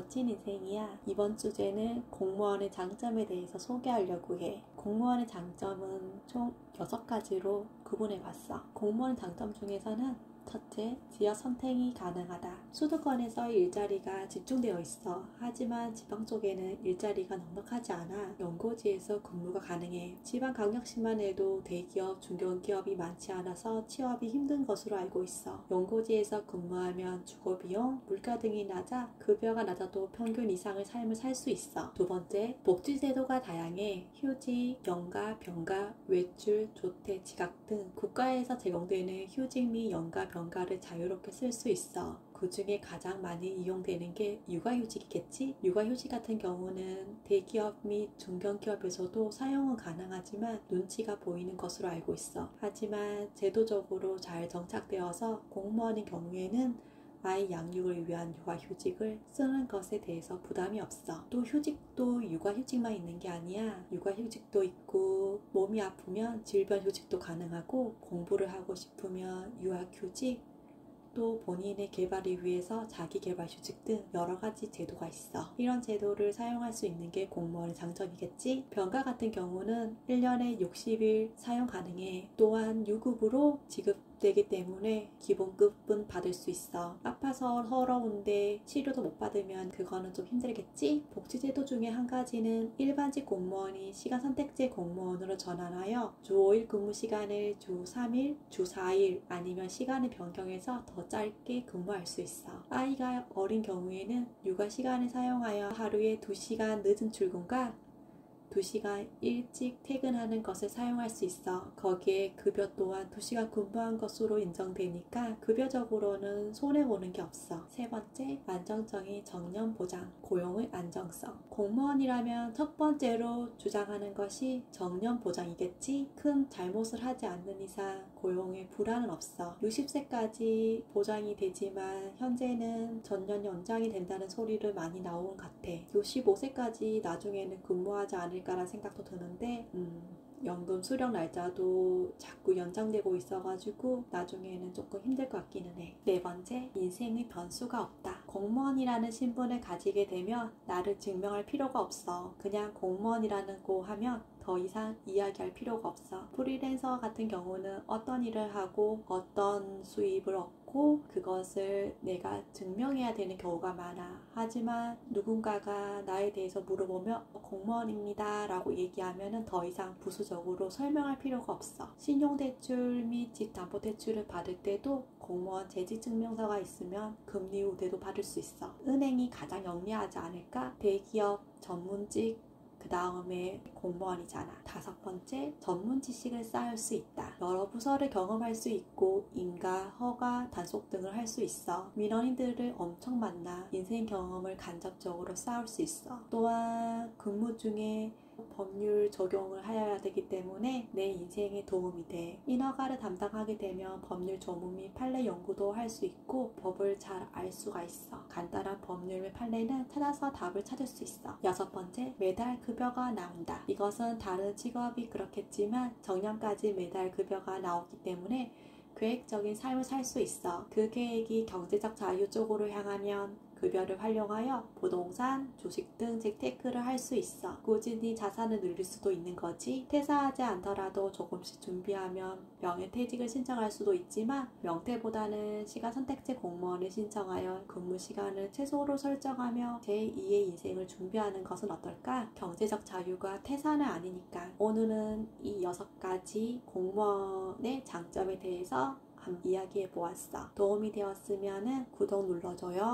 멋진 인생이야. 이번 주제는 공무원의 장점에 대해서 소개하려고 해. 공무원의 장점은 총 6가지로 구분해봤어. 공무원 장점 중에서는 첫째, 지역 선택이 가능하다. 수도권에서 일자리가 집중되어 있어. 하지만 지방 쪽에는 일자리가 넉넉하지 않아 연고지에서 근무가 가능해. 지방광역시만 해도 대기업, 중견기업이 많지 않아서 취업이 힘든 것으로 알고 있어. 연고지에서 근무하면 주거비용, 물가 등이 낮아 급여가 낮아도 평균 이상의 삶을 살 수 있어. 두 번째, 복지제도가 다양해. 휴직, 연가, 병가, 외출, 조퇴, 지각 등 국가에서 제공되는 휴직 및 연가, 병가를 자유롭게 쓸 수 있어. 그 중에 가장 많이 이용되는 게 육아휴직이겠지? 육아휴직 같은 경우는 대기업 및 중견기업에서도 사용은 가능하지만 눈치가 보이는 것으로 알고 있어. 하지만 제도적으로 잘 정착되어서 공무원인 경우에는 아이 양육을 위한 육아휴직을 쓰는 것에 대해서 부담이 없어. 또 휴직도 육아휴직만 있는 게 아니야. 육아휴직도 있고 몸이 아프면 질병휴직도 가능하고 공부를 하고 싶으면 유학휴직, 또 본인의 개발을 위해서 자기개발휴직 등 여러가지 제도가 있어. 이런 제도를 사용할 수 있는 게 공무원의 장점이겠지? 병가 같은 경우는 1년에 60일 사용 가능해. 또한 유급으로 지급되기 때문에 기본급은 받을 수 있어. 아파서 서러운데 치료도 못 받으면 그거는 좀 힘들겠지? 복지제도 중에 한 가지는 일반직 공무원이 시간선택제 공무원으로 전환하여 주 5일 근무 시간을 주 3일, 주 4일 아니면 시간을 변경해서 더 짧게 근무할 수 있어. 아이가 어린 경우에는 육아 시간을 사용하여 하루에 2시간 늦은 출근과 2시간 일찍 퇴근하는 것을 사용할 수 있어. 거기에 급여 또한 2시간 근무한 것으로 인정되니까 급여적으로는 손해보는 게 없어. 세 번째, 안정적인 정년 보장, 고용의 안정성. 공무원이라면 첫 번째로 주장하는 것이 정년 보장이겠지? 큰 잘못을 하지 않는 이상 고용에 불안은 없어. 60세까지 보장이 되지만 현재는 전년 연장이 된다는 소리를 많이 나온 것 같아. 65세까지 나중에는 근무하지 않을까라는 생각도 드는데 연금 수령 날짜도 자꾸 연장되고 있어가지고 나중에는 조금 힘들 것 같기는 해. 네 번째, 인생의 변수가 없다. 공무원이라는 신분을 가지게 되면 나를 증명할 필요가 없어. 그냥 공무원이라고 하면 더 이상 이야기할 필요가 없어. 프리랜서 같은 경우는 어떤 일을 하고 어떤 수입을 얻고 그것을 내가 증명해야 되는 경우가 많아. 하지만 누군가가 나에 대해서 물어보면 공무원입니다 라고 얘기하면 더 이상 부수적으로 설명할 필요가 없어. 신용대출 및 집담보대출을 받을 때도 공무원 재직증명서가 있으면 금리 우대도 받을 수 있어. 은행이 가장 영리하지 않을까? 대기업, 전문직, 그 다음에 공무원이잖아. 다섯 번째, 전문 지식을 쌓을 수 있다. 여러 부서를 경험할 수 있고 인가, 허가, 단속 등을 할 수 있어. 민원인들을 엄청 만나 인생 경험을 간접적으로 쌓을 수 있어. 또한 근무 중에 법률 적용을 해야 되기 때문에 내 인생에 도움이 돼. 인허가를 담당하게 되면 법률 조문 및 판례 연구도 할 수 있고 법을 잘 알 수가 있어. 간단한 법률 및 판례는 찾아서 답을 찾을 수 있어. 여섯 번째, 매달 급여가 나온다. 이것은 다른 직업이 그렇겠지만 정년까지 매달 급여가 나오기 때문에 계획적인 삶을 살 수 있어. 그 계획이 경제적 자유 쪽으로 향하면 급여를 활용하여 부동산, 주식 등 재테크를 할 수 있어. 꾸준히 자산을 늘릴 수도 있는 거지. 퇴사하지 않더라도 조금씩 준비하면 명예퇴직을 신청할 수도 있지만 명퇴보다는 시간선택제 공무원을 신청하여 근무 시간을 최소로 설정하며 제2의 인생을 준비하는 것은 어떨까? 경제적 자유가 퇴사는 아니니까. 오늘은 이 6가지 공무원의 장점에 대해서 한번 이야기해 보았어. 도움이 되었으면 구독 눌러줘요.